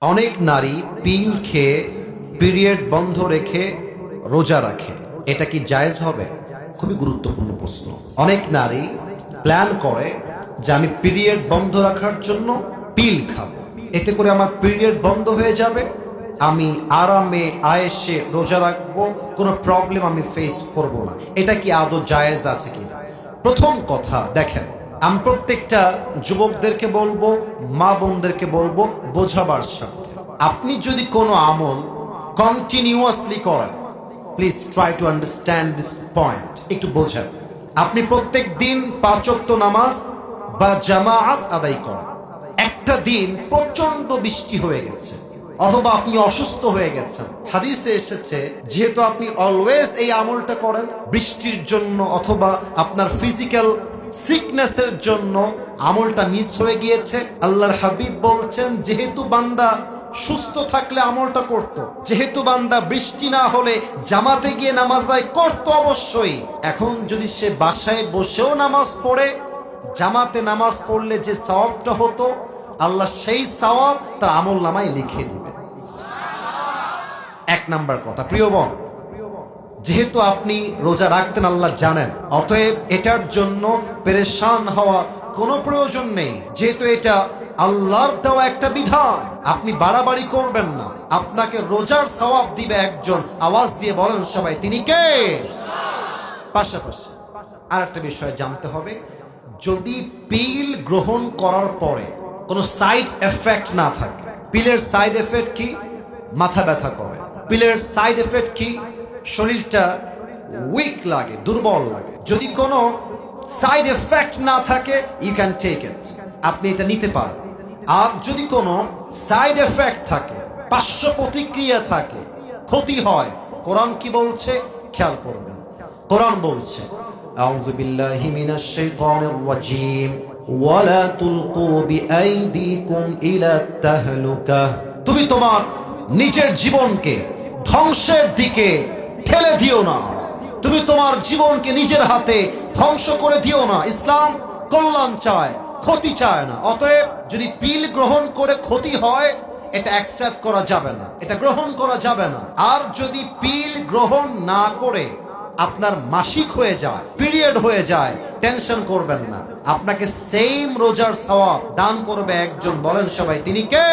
অনেক নারী পিল খেয়ে পিরিয়ড বন্ধ রেখে রোজা রাখে, এটা কি জায়েজ হবে? খুবই গুরুত্বপূর্ণ প্রশ্ন। অনেক নারী প্ল্যান করে যে আমি পিরিয়ড বন্ধ রাখার জন্য পিল খাবো, এতে করে আমার পিরিয়ড বন্ধ হয়ে যাবে, আমি আরামে আয়েসে রোজা রাখবো, কোনো প্রবলেম আমি ফেস করব না। এটা কি আদৌ জায়েজ আছে কিনা? প্রথম কথা দেখেন, আমি প্রত্যেকটা যুবকদেরকে বলবো, মা বোনদেরকে বলবো বোঝাবার সাথে, আপনি যদি কোনো আমল কন্টিনিউয়াসলি করেন, please try to understand this point, একটু বোঝেন। আপনি প্রত্যেক দিন 5 ওয়াক্ত নামাজ বা জামাআত আদায় করেন, একটা দিন প্রচন্ড বৃষ্টি হয়ে গেছে অথবা আপনি অসুস্থ হয়ে গেছেন, হাদিসে এসেছে যেহেতু আপনি অলওয়েজ এই আমলটা করেন, বৃষ্টির জন্য অথবা আপনার ফিজিক্যাল সিকনেসের জন্য আমলটা মিস হয়ে গিয়েছে, আল্লাহর হাবিব বলছেন যেহেতু বান্দা সুস্থ থাকলে আমলটা করত, যেহেতু বান্দা বৃষ্টি না হলে জামাতে গিয়ে নামাজ আদায় করত অবশ্যই, এখন যদি সে বাসায় বসেও নামাজ পড়ে, জামাতে নামাজ পড়লে যে সওয়াবটা হতো আল্লাহ সেই সওয়াব তার আমল নামায় লিখে দিবে। এক নাম্বার কথা, প্রিয় বোন, যেহেতু আপনি রোজা রাখতেন আল্লাহ জানেন, অতএব এটার জন্য পেরেশান হওয়া কোনো প্রয়োজন নেই। যেহেতু এটা আল্লাহর দেওয়া একটা বিধান, আপনি বাড়াবাড়ি করবেন না, আপনাকে রোজার সওয়াব দিবে একজন। আওয়াজ দিয়ে বলেন সবাই, তিনি কে? পাশাপাশি আর একটা বিষয় জানতে হবে, যদি পিল গ্রহণ করার পরে কোনো সাইড এফেক্ট না থাকে, পিলের সাইড এফেক্ট কি? মাথা ব্যথা করে। পিলের সাইড এফেক্ট কি? শরীরটা উইক লাগে, দুর্বল লাগে। যদি কোনো সাইড এফেক্ট না থাকে, ইউ ক্যান টেক ইট, আপনি এটা নিতে পারেন। আর যদি কোনো সাইড এফেক্ট থাকে, পার্শ্ব প্রতিক্রিয়া থাকে, ক্ষতি হয়, কোরআন কি বলছে খেয়াল করবেন। কোরআন বলছে, আউযু বিল্লাহি মিনাশ শাইতানির রাজীম, ওয়ালা তুলকু বিআইদিকুম ইলা তাহলুকা, তুমি তোমার নিজের জীবনকে ধ্বংসের দিকে ঠেলে দিও না, তুমি তোমার জীবনকে নিজের হাতে ধ্বংস করে দিও না। ইসলাম কল্যাণ চায়, ক্ষতি চায় না। অতএব যদি পিল গ্রহণ করে ক্ষতি হয়, এটা অ্যাকসেপ্ট করা যাবে না, এটা গ্রহণ করা যাবে না। আর যদি পিল গ্রহণ না করে আপনার মাসিক হয়ে যায়, পিরিয়ড হয়ে যায়, টেনশন করবেন না, আপনাকে সেম রোজার সওয়াব দান করবে একজন। বলেন সবাই, তিনি কে?